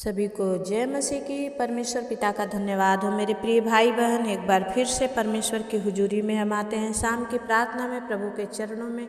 सभी को जय मसीह की। परमेश्वर पिता का धन्यवाद हो। मेरे प्रिय भाई बहन, एक बार फिर से परमेश्वर की हुजूरी में हम आते हैं। शाम की प्रार्थना में प्रभु के चरणों में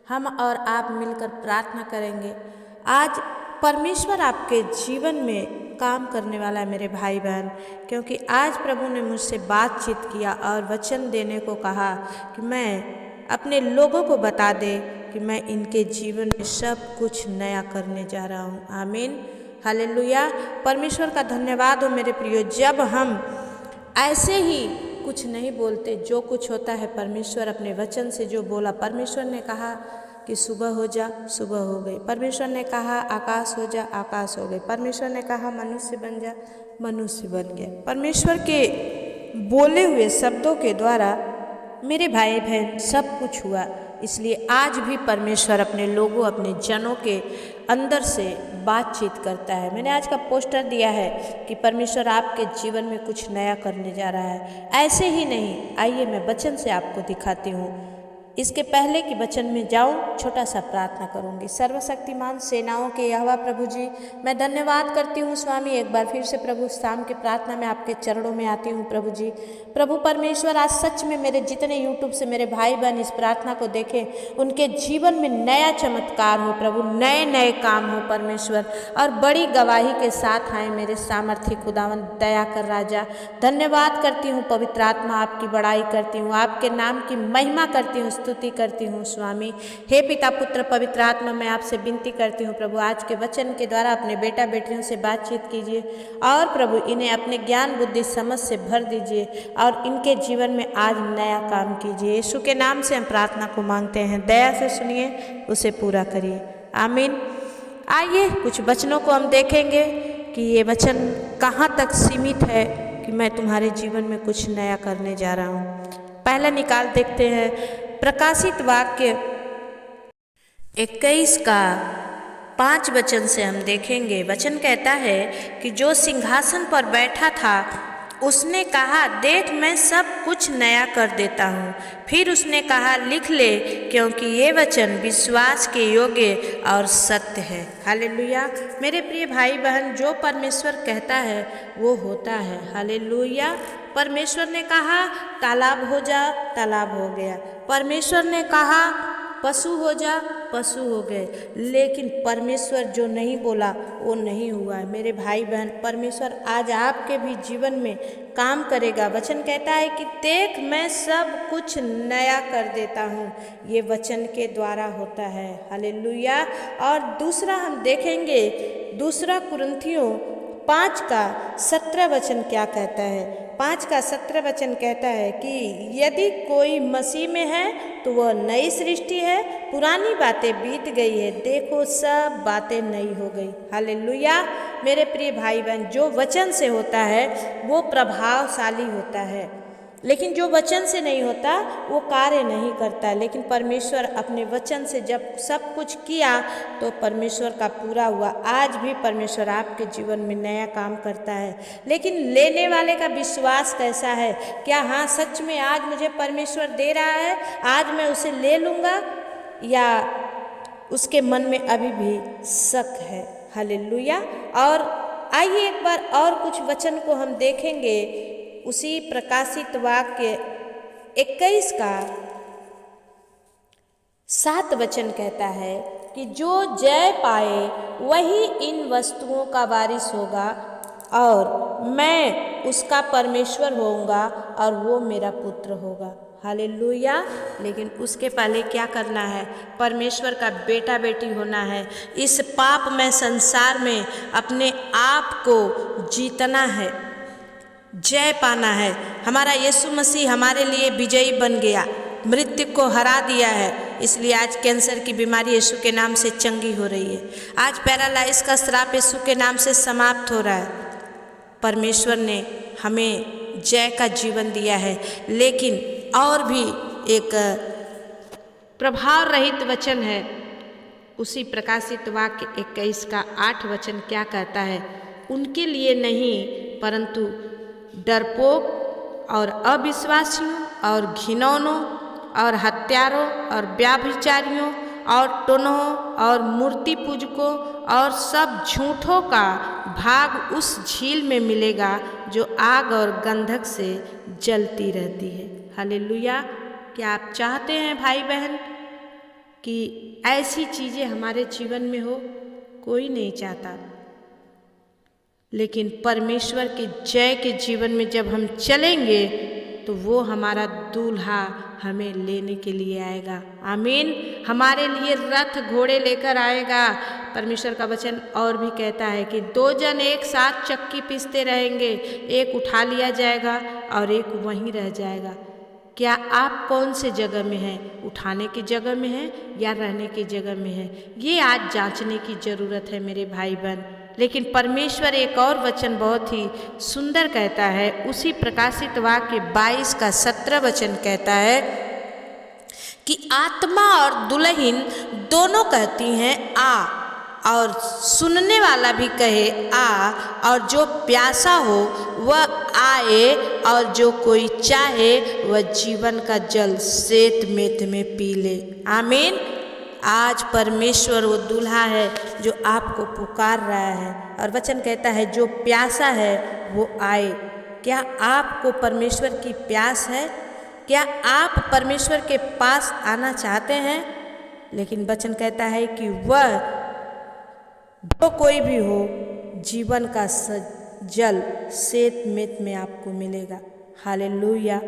हम और आप मिलकर प्रार्थना करेंगे। आज परमेश्वर आपके जीवन में काम करने वाला है मेरे भाई बहन, क्योंकि आज प्रभु ने मुझसे बातचीत किया और वचन देने को कहा कि मैं अपने लोगों को बता दे कि मैं इनके जीवन में सब कुछ नया करने जा रहा हूँ। आमीन, हालेलुया। परमेश्वर का धन्यवाद हो मेरे प्रियो। जब हम ऐसे ही कुछ नहीं बोलते, जो कुछ होता है परमेश्वर अपने वचन से जो बोला। परमेश्वर ने कहा कि सुबह हो जा, सुबह हो गई। परमेश्वर ने कहा आकाश हो जा, आकाश हो गई। परमेश्वर ने कहा मनुष्य बन जा, मनुष्य बन गया। परमेश्वर के बोले हुए शब्दों के द्वारा मेरे भाई बहन सब कुछ हुआ। इसलिए आज भी परमेश्वर अपने लोगों, अपने जनों के अंदर से बातचीत करता है। मैंने आज का पोस्टर दिया है कि परमेश्वर आपके जीवन में कुछ नया करने जा रहा है। ऐसे ही नहीं, आइए मैं वचन से आपको दिखाती हूँ। इसके पहले कि वचन में जाऊं, छोटा सा प्रार्थना करूंगी। सर्वशक्तिमान सेनाओं के यहोवा प्रभु जी, मैं धन्यवाद करती हूँ स्वामी। एक बार फिर से प्रभु शाम की प्रार्थना में आपके चरणों में आती हूँ प्रभु जी। प्रभु परमेश्वर, आज सच में मेरे जितने यूट्यूब से मेरे भाई बहन इस प्रार्थना को देखें, उनके जीवन में नया चमत्कार हो प्रभु, नए नए काम हो परमेश्वर, और बड़ी गवाही के साथ आए मेरे सामर्थ्य खुदावन। दया कर राजा, धन्यवाद करती हूँ पवित्र आत्मा, आपकी बड़ाई करती हूँ, आपके नाम की महिमा करती हूँ, स्तुति करती हूँ स्वामी। हे पिता पुत्र पवित्र आत्मा, मैं आपसे विनती करती हूँ प्रभु, आज के वचन के द्वारा अपने बेटा बेटियों से बातचीत कीजिए और प्रभु इन्हें अपने ज्ञान बुद्धि समझ से भर दीजिए और इनके जीवन में आज नया काम कीजिए। यीशु के नाम से हम प्रार्थना को मांगते हैं। दया से सुनिए, उसे पूरा करिए। आमीन। आइए कुछ वचनों को हम देखेंगे कि ये वचन कहाँ तक सीमित है कि मैं तुम्हारे जीवन में कुछ नया करने जा रहा हूँ। पहला निकाल देखते हैं प्रकाशित वाक्य 21 का 5 वचन से हम देखेंगे। वचन कहता है कि जो सिंहासन पर बैठा था उसने कहा, देख मैं सब कुछ नया कर देता हूँ। फिर उसने कहा, लिख ले, क्योंकि ये वचन विश्वास के योग्य और सत्य है। हालेलुया। मेरे प्रिय भाई बहन, जो परमेश्वर कहता है वो होता है। हालेलुया। परमेश्वर ने कहा तालाब हो जा, तालाब हो गया। परमेश्वर ने कहा पशु हो जा, पशु हो गए। लेकिन परमेश्वर जो नहीं बोला वो नहीं हुआ है। मेरे भाई बहन, परमेश्वर आज आपके भी जीवन में काम करेगा। वचन कहता है कि देख मैं सब कुछ नया कर देता हूँ। ये वचन के द्वारा होता है। हालेलुया। और दूसरा हम देखेंगे, दूसरा कुरिन्थियों 5 का 17 वचन क्या कहता है। 5 का 17 वचन कहता है कि यदि कोई मसीह में है तो वह नई सृष्टि है, पुरानी बातें बीत गई है, देखो सब बातें नई हो गई। हालेलुया। मेरे प्रिय भाई बहन, जो वचन से होता है वो प्रभावशाली होता है, लेकिन जो वचन से नहीं होता वो कार्य नहीं करता। लेकिन परमेश्वर अपने वचन से जब सब कुछ किया तो परमेश्वर का पूरा हुआ। आज भी परमेश्वर आपके जीवन में नया काम करता है, लेकिन लेने वाले का विश्वास कैसा है। क्या हाँ सच में आज मुझे परमेश्वर दे रहा है, आज मैं उसे ले लूँगा, या उसके मन में अभी भी शक है। हालेलुया। और आइए एक बार और कुछ वचन को हम देखेंगे। उसी प्रकाशित वाक्य 21 का 7 वचन कहता है कि जो जय पाए वही इन वस्तुओं का वारिस होगा और मैं उसका परमेश्वर होऊंगा और वो मेरा पुत्र होगा। हालेलुया। लेकिन उसके पहले क्या करना है? परमेश्वर का बेटा बेटी होना है। इस पापमय संसार में अपने आप को जीतना है, जय पाना है। हमारा यीशु मसीह हमारे लिए विजयी बन गया, मृत्यु को हरा दिया है। इसलिए आज कैंसर की बीमारी यीशु के नाम से चंगी हो रही है। आज पैरालाइज का श्राप यीशु के नाम से समाप्त हो रहा है। परमेश्वर ने हमें जय का जीवन दिया है। लेकिन और भी एक प्रभाव रहित वचन है। उसी प्रकाशित वाक्य 21 का 8 वचन क्या कहता है? उनके लिए नहीं, परंतु डरपोक और अविश्वासियों और घिनौनों और हत्यारों और व्याभिचारियों और टोनहों और मूर्ति पूजकों और सब झूठों का भाग उस झील में मिलेगा जो आग और गंधक से जलती रहती है। हालेलुया। क्या आप चाहते हैं भाई बहन कि ऐसी चीज़ें हमारे जीवन में हो? कोई नहीं चाहता, लेकिन परमेश्वर के जय के जीवन में जब हम चलेंगे तो वो हमारा दूल्हा हमें लेने के लिए आएगा। आमीन। हमारे लिए रथ घोड़े लेकर आएगा। परमेश्वर का वचन और भी कहता है कि 2 जन एक साथ चक्की पीसते रहेंगे, एक उठा लिया जाएगा और एक वहीं रह जाएगा। क्या आप कौन से जगह में हैं? उठाने की जगह में हैं या रहने की जगह में हैं? ये आज जांचने की ज़रूरत है मेरे भाई बहन। लेकिन परमेश्वर एक और वचन बहुत ही सुंदर कहता है। उसी प्रकाशित वाक्य 22 का 17 वचन कहता है कि आत्मा और दुल्हन दोनों कहती हैं आ, और सुनने वाला भी कहे आ, और जो प्यासा हो वह आए, और जो कोई चाहे वह जीवन का जल सेत मेत में पी ले। आमीन। आज परमेश्वर वो दूल्हा है जो आपको पुकार रहा है, और वचन कहता है जो प्यासा है वो आए। क्या आपको परमेश्वर की प्यास है? क्या आप परमेश्वर के पास आना चाहते हैं? लेकिन वचन कहता है कि वह जो कोई भी हो, जीवन का जल सेत मेत में आपको मिलेगा। हालेलुया।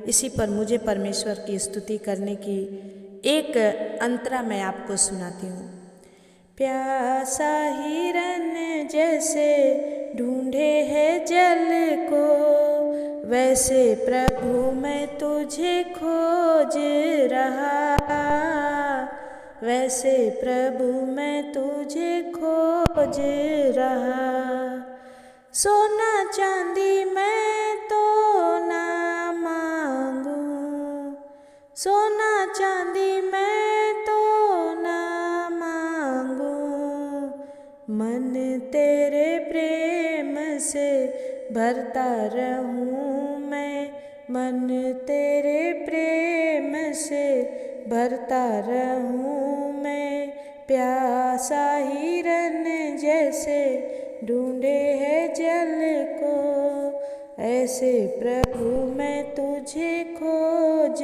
इसी पर मुझे परमेश्वर की स्तुति करने की एक अंतरा मैं आपको सुनाती हूँ। प्यासा हिरन जैसे ढूंढे है जल को, वैसे प्रभु मैं तुझे खोज रहा, वैसे प्रभु मैं तुझे खोज रहा। सोना चांदी मैं तो ना मांगूं, सोना चांदी मैं तो ना मांगूं, मन तेरे प्रेम से भरता रहूं मैं, मन तेरे प्रेम से भरता रहूं मैं। प्यासा हिरन जैसे ढूंढे है जल को, ऐसे प्रभु मैं तुझे खोज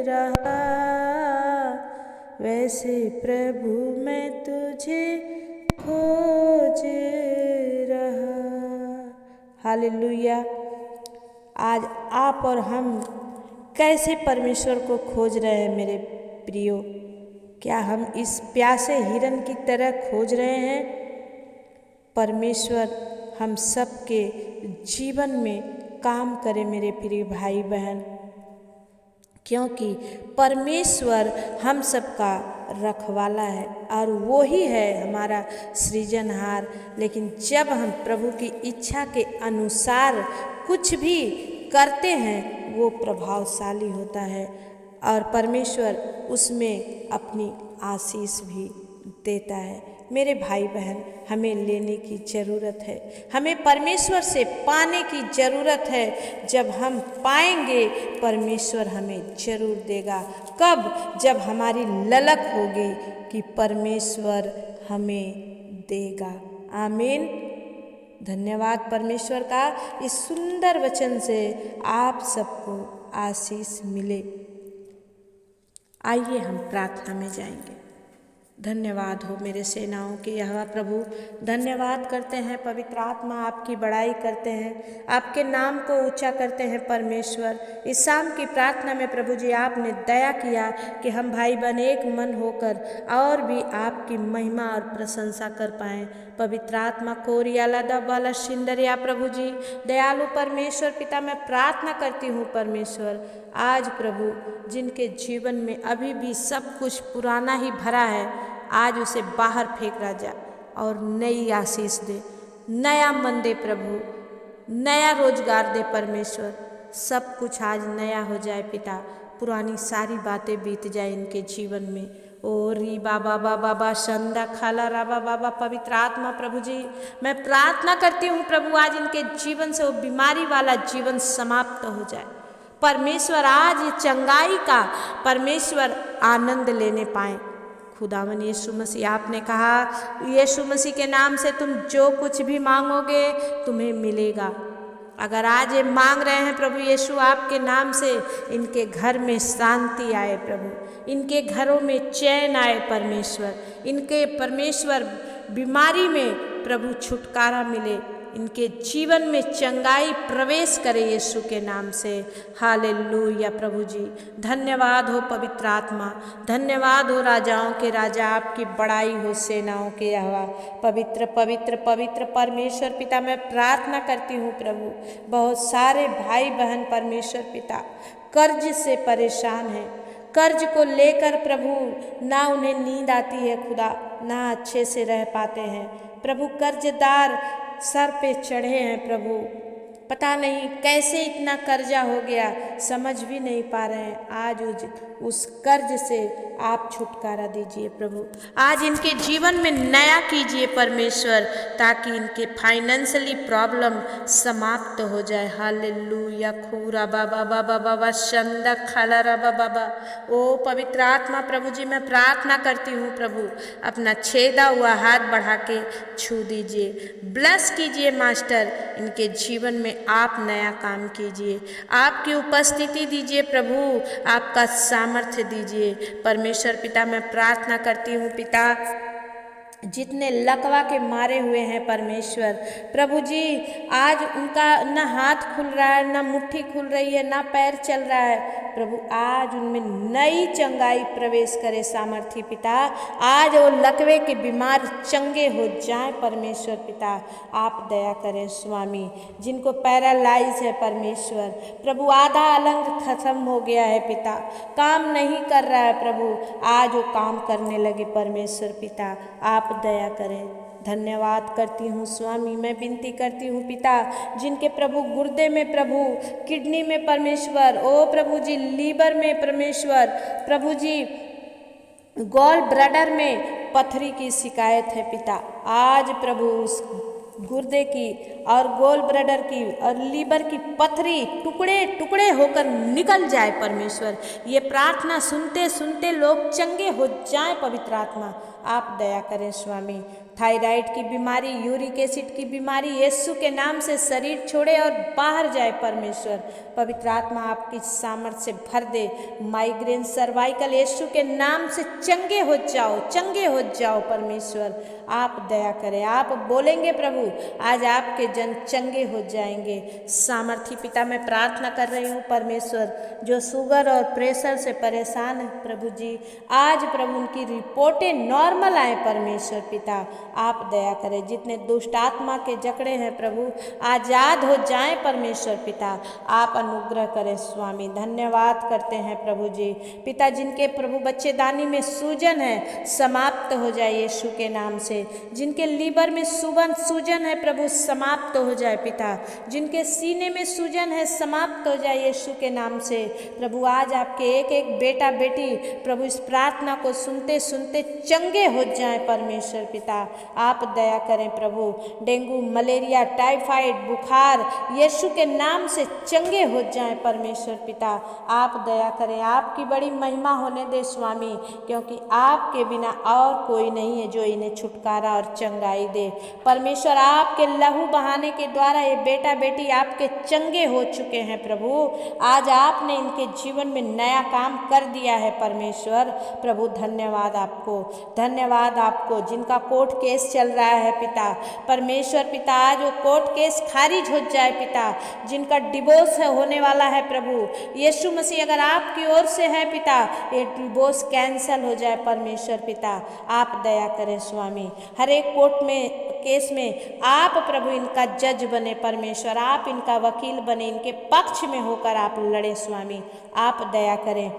रहा, वैसे प्रभु मैं तुझे खोज रहा। हालेलुया। आज आप और हम कैसे परमेश्वर को खोज रहे हैं मेरे प्रियो? क्या हम इस प्यासे हिरन की तरह खोज रहे हैं? परमेश्वर हम सब के जीवन में काम करे मेरे प्रिय भाई बहन, क्योंकि परमेश्वर हम सबका रखवाला है और वो ही है हमारा सृजनहार। लेकिन जब हम प्रभु की इच्छा के अनुसार कुछ भी करते हैं वो प्रभावशाली होता है, और परमेश्वर उसमें अपनी आशीष भी देता है। मेरे भाई बहन, हमें लेने की ज़रूरत है, हमें परमेश्वर से पाने की ज़रूरत है। जब हम पाएंगे परमेश्वर हमें ज़रूर देगा। कब? जब हमारी ललक होगी कि परमेश्वर हमें देगा। आमीन। धन्यवाद परमेश्वर का इस सुंदर वचन से आप सबको आशीष मिले। आइए हम प्रार्थना में जाएंगे। धन्यवाद हो मेरे सेनाओं के यहोवा प्रभु, धन्यवाद करते हैं पवित्र आत्मा, आपकी बड़ाई करते हैं, आपके नाम को ऊंचा करते हैं परमेश्वर। इस शाम की प्रार्थना में प्रभु जी आपने दया किया कि हम भाई बहन एक मन होकर और भी आपकी महिमा और प्रशंसा कर पाएँ। पवित्र आत्मा कोरियाला दबाला शिंदरिया प्रभु जी, दयालु परमेश्वर पिता, मैं प्रार्थना करती हूँ परमेश्वर, आज प्रभु जिनके जीवन में अभी भी सब कुछ पुराना ही भरा है, आज उसे बाहर फेंक राजा और नई आशीष दे, नया मन दे प्रभु, नया रोजगार दे परमेश्वर। सब कुछ आज नया हो जाए पिता, पुरानी सारी बातें बीत जाए इनके जीवन में। ओ री बाबा बाबा बा शंदा खाला राबा बाबा, पवित्र आत्मा प्रभु जी, मैं प्रार्थना करती हूँ प्रभु आज इनके जीवन से वो बीमारी वाला जीवन समाप्त हो जाए परमेश्वर। आज चंगाई का परमेश्वर आनंद लेने पाए, खुदावन यीशु मसीह, आपने कहा यीशु मसीह के नाम से तुम जो कुछ भी मांगोगे तुम्हें मिलेगा। अगर आज ये मांग रहे हैं प्रभु यीशु आपके नाम से, इनके घर में शांति आए प्रभु, इनके घरों में चैन आए परमेश्वर, इनके परमेश्वर बीमारी में प्रभु छुटकारा मिले, इनके जीवन में चंगाई प्रवेश करे यीशु के नाम से। हालेलुया प्रभु जी, धन्यवाद हो पवित्र आत्मा, धन्यवाद हो राजाओं के राजा, आपकी बड़ाई हो सेनाओं के यहोवा। पवित्र पवित्र पवित्र परमेश्वर पिता, मैं प्रार्थना करती हूँ प्रभु, बहुत सारे भाई बहन परमेश्वर पिता कर्ज से परेशान हैं, कर्ज को लेकर प्रभु ना उन्हें नींद आती है खुदा, ना अच्छे से रह पाते हैं प्रभु। कर्जदार सर पे चढ़े हैं प्रभु, पता नहीं कैसे इतना कर्जा हो गया, समझ भी नहीं पा रहे हैं। आज उस कर्ज से आप छुटकारा दीजिए प्रभु, आज इनके जीवन में नया कीजिए परमेश्वर, ताकि इनके फाइनेंशियली प्रॉब्लम समाप्त हो जाए। हालेलुया खूरा बाबा बाबा बाबा शंदा खाला रबा बाबा। ओ पवित्र आत्मा प्रभु जी, मैं प्रार्थना करती हूँ प्रभु, अपना छेदा हुआ हाथ बढ़ा के छू दीजिए, ब्लेस कीजिए मास्टर, इनके जीवन में आप नया काम कीजिए, आपकी उपस्थिति दीजिए प्रभु, आपका सामर्थ्य दीजिए परमेश्वर पिता। मैं प्रार्थना करती हूँ पिता, जितने लकवा के मारे हुए हैं परमेश्वर प्रभु जी, आज उनका न हाथ खुल रहा है, न मुट्ठी खुल रही है, ना पैर चल रहा है प्रभु, आज उनमें नई चंगाई प्रवेश करे सामर्थी पिता। आज वो लकवे के बीमार चंगे हो जाएं परमेश्वर पिता, आप दया करें स्वामी। जिनको पैरालाइज है परमेश्वर प्रभु, आधा अलंग खत्म हो गया है पिता, काम नहीं कर रहा है प्रभु, आज वो काम करने लगे परमेश्वर पिता, आप दया करें। धन्यवाद करती हूँ स्वामी, मैं विनती करती हूँ पिता, जिनके प्रभु गुर्दे में प्रभु, किडनी में परमेश्वर, ओ प्रभु जी लीवर में परमेश्वर प्रभु जी, गॉल ब्लैडर में पथरी की शिकायत है पिता, आज प्रभु उस गुर्दे की और गोल ब्लैडर की और लीवर की पथरी टुकड़े टुकड़े होकर निकल जाए परमेश्वर। ये प्रार्थना सुनते सुनते लोग चंगे हो जाएं पवित्र आत्मा, आप दया करें स्वामी। थायराइड की बीमारी, यूरिक एसिड की बीमारी यीशु के नाम से शरीर छोड़े और बाहर जाए परमेश्वर। पवित्र आत्मा आपकी सामर्थ्य से भर दे। माइग्रेन, सर्वाइकल यीशु के नाम से चंगे हो जाओ, चंगे हो जाओ परमेश्वर, आप दया करें। आप बोलेंगे प्रभु, आज आपके जन चंगे हो जाएंगे। सामर्थी पिता, मैं प्रार्थना कर रही हूँ परमेश्वर, जो शुगर और प्रेशर से परेशान है प्रभु जी, आज प्रभु उनकी रिपोर्टें नॉर्मल आए परमेश्वर पिता, आप दया करें। जितने दुष्ट आत्मा के जकड़े हैं प्रभु, आज़ाद हो जाएं परमेश्वर पिता, आप अनुग्रह करें स्वामी। धन्यवाद करते हैं प्रभु जी पिता, जिनके प्रभु बच्चेदानी में सूजन है समाप्त हो जाए यीशु के नाम से। जिनके लीवर में सूजन है प्रभु समाप्त हो जाए पिता। जिनके सीने में सूजन है समाप्त हो जाए यीशु के नाम से प्रभु। आज आपके एक एक बेटा बेटी प्रभु इस प्रार्थना को सुनते सुनते चंगे हो जाएं परमेश्वर पिता, आप दया करें प्रभु। डेंगू, मलेरिया, टाइफाइड, बुखार यीशु के नाम से चंगे हो जाएं परमेश्वर पिता, आप दया करें। आपकी बड़ी महिमा होने दे स्वामी, क्योंकि आपके बिना और कोई नहीं है जो इन्हें छुटकारा और चंगाई दे परमेश्वर। आपके लहू बहाने के द्वारा ये बेटा बेटी आपके चंगे हो चुके हैं प्रभु। आज आपने इनके जीवन में नया काम कर दिया है परमेश्वर प्रभु। धन्यवाद आपको, धन्यवाद आपको। जिनका कोर्ट केस चल रहा है पिता परमेश्वर पिता, आज वो कोर्ट केस खारिज हो जाए पिता। जिनका डिवोर्स होने वाला है प्रभु यीशु मसीह, अगर आपकी ओर से है पिता, ये डिवोर्स कैंसल हो जाए परमेश्वर पिता, आप दया करें स्वामी। हर एक कोर्ट में केस में आप प्रभु इनका जज बने परमेश्वर, आप इनका वकील बने, इनके पक्ष में होकर आप लड़े स्वामी, आप दया करें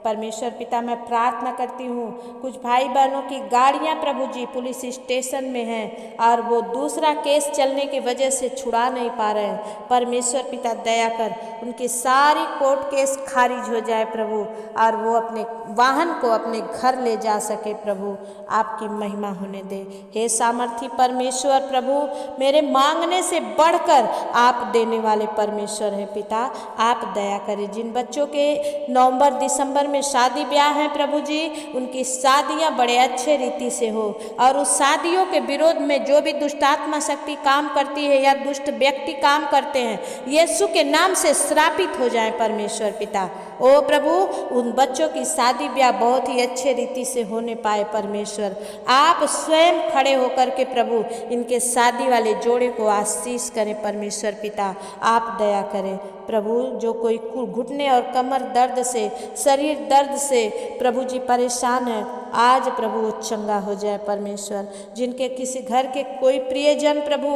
परमेश्वर पिता। मैं प्रार्थना करती हूँ, कुछ भाई बहनों की गाड़ियाँ प्रभु जी पुलिस स्टेशन में हैं और वो दूसरा केस चलने की वजह से छुड़ा नहीं पा रहे हैं परमेश्वर पिता, दया कर उनकी सारी कोर्ट केस खारिज हो जाए प्रभु, और वो अपने वाहन को अपने घर ले जा सके प्रभु, आपकी महिमा होने दे। हे सामर्थी परमेश्वर प्रभु, मेरे मांगने से बढ़कर आप देने वाले परमेश्वर हैं पिता, आप दया करें। जिन बच्चों के नवंबर दिसंबर में शादी ब्याह हैं प्रभु जी, उनकी शादियां बड़े अच्छे रीति से हो, और उस शादियों के विरोध में जो भी दुष्ट आत्मा शक्ति काम करती है या दुष्ट व्यक्ति काम करते हैं, यीशु के नाम से श्रापित हो जाए परमेश्वर पिता। ओ प्रभु, उन बच्चों की शादी ब्याह बहुत ही अच्छे रीति से होने पाए परमेश्वर। आप स्वयं खड़े होकर के प्रभु इनके शादी वाले जोड़े को आशीष करें परमेश्वर पिता। आप दया करें प्रभु। जो कोई घुटने और कमर दर्द से, शरीर दर्द से प्रभु जी परेशान है, आज प्रभु वो चंगा हो जाए परमेश्वर। जिनके किसी घर के कोई प्रियजन प्रभु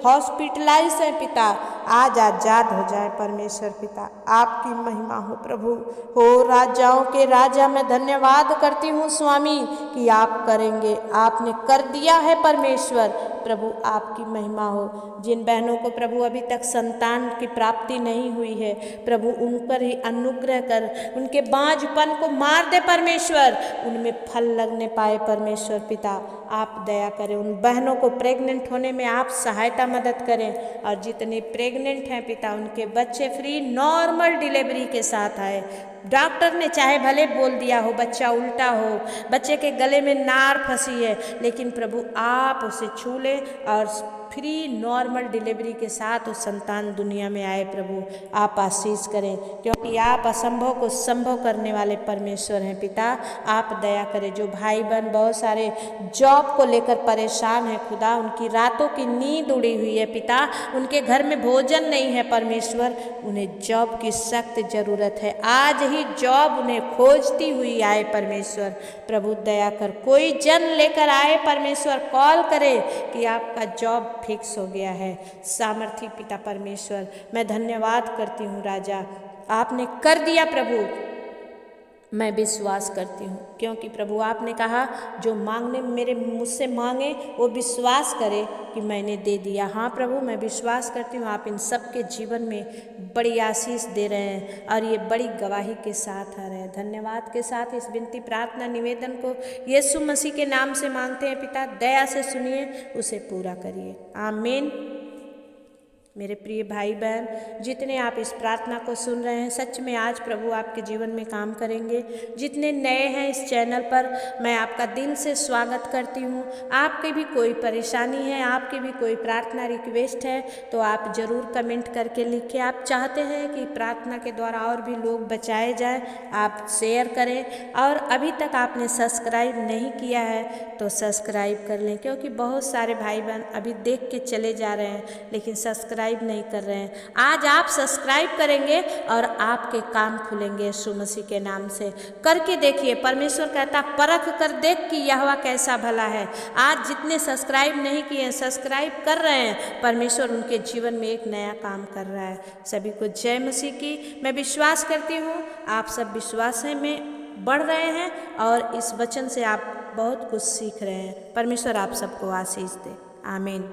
हॉस्पिटलाइज है पिता, आज आजाद हो जाए परमेश्वर पिता। आपकी महिमा हो प्रभु। हो राजाओं के राजा, मैं धन्यवाद करती हूँ स्वामी कि आप करेंगे, आपने कर दिया है परमेश्वर। प्रभु आपकी महिमा हो। जिन बहनों को प्रभु अभी तक संतान की प्राप्ति नहीं हुई है प्रभु, उन पर ही अनुग्रह कर, उनके बांझपन को मार दे परमेश्वर, उनमें फल लगने पाए परमेश्वर पिता। आप दया करें। उन बहनों को प्रेग्नेंट होने में आप सहायता मदद करें, और जितने प्रेग्नेंट हैं पिता, उनके बच्चे फ्री नॉर्मल डिलीवरी के साथ आए। डॉक्टर ने चाहे भले बोल दिया हो बच्चा उल्टा हो, बच्चे के गले में नार फंसी है, लेकिन प्रभु आप उसे छू लें और फ्री नॉर्मल डिलीवरी के साथ उस संतान दुनिया में आए। प्रभु आप आशीष करें, क्योंकि आप असंभव को संभव करने वाले परमेश्वर हैं पिता। आप दया करें। जो भाई बहन बहुत सारे जॉब को लेकर परेशान है खुदा, उनकी रातों की नींद उड़ी हुई है पिता, उनके घर में भोजन नहीं है परमेश्वर, उन्हें जॉब की सख्त ज़रूरत है। आज ही जॉब उन्हें खोजती हुई आए परमेश्वर। प्रभु दया कर। कोई जन लेकर आए परमेश्वर, कॉल करे कि आपका जॉब फिक्स हो गया है। सामर्थी पिता परमेश्वर, मैं धन्यवाद करती हूँ राजा, आपने कर दिया प्रभु। मैं विश्वास करती हूँ, क्योंकि प्रभु आपने कहा जो मांगने मेरे मुझसे मांगे वो विश्वास करे कि मैंने दे दिया। हाँ प्रभु, मैं विश्वास करती हूँ आप इन सब के जीवन में बड़ी आशीष दे रहे हैं और ये बड़ी गवाही के साथ आ रहे हैं। धन्यवाद के साथ इस विनती प्रार्थना निवेदन को यीशु मसीह के नाम से मांगते हैं पिता। दया से सुनिए, उसे पूरा करिए। आमीन। मेरे प्रिय भाई बहन, जितने आप इस प्रार्थना को सुन रहे हैं, सच में आज प्रभु आपके जीवन में काम करेंगे। जितने नए हैं इस चैनल पर, मैं आपका दिल से स्वागत करती हूँ। आपकी भी कोई परेशानी है, आपकी भी कोई प्रार्थना रिक्वेस्ट है, तो आप ज़रूर कमेंट करके लिखें। आप चाहते हैं कि प्रार्थना के द्वारा और भी लोग बचाए जाएं, आप शेयर करें। और अभी तक आपने सब्सक्राइब नहीं किया है तो सब्सक्राइब कर लें, क्योंकि बहुत सारे भाई बहन अभी देख के चले जा रहे हैं लेकिन सब्सक्राइब नहीं कर रहे हैं। आज आप सब्सक्राइब करेंगे और आपके काम खुलेंगे यीशु मसीह के नाम से। करके देखिए, परमेश्वर कहता परख कर देख कि यहोवा कैसा भला है। आज जितने सब्सक्राइब नहीं किए हैं, सब्सक्राइब कर रहे हैं, परमेश्वर उनके जीवन में एक नया काम कर रहा है। सभी को जय मसीह की। मैं विश्वास करती हूँ आप सब विश्वास में बढ़ रहे हैं और इस वचन से आप बहुत कुछ सीख रहे हैं। परमेश्वर आप सबको आशीष दे। आमीन।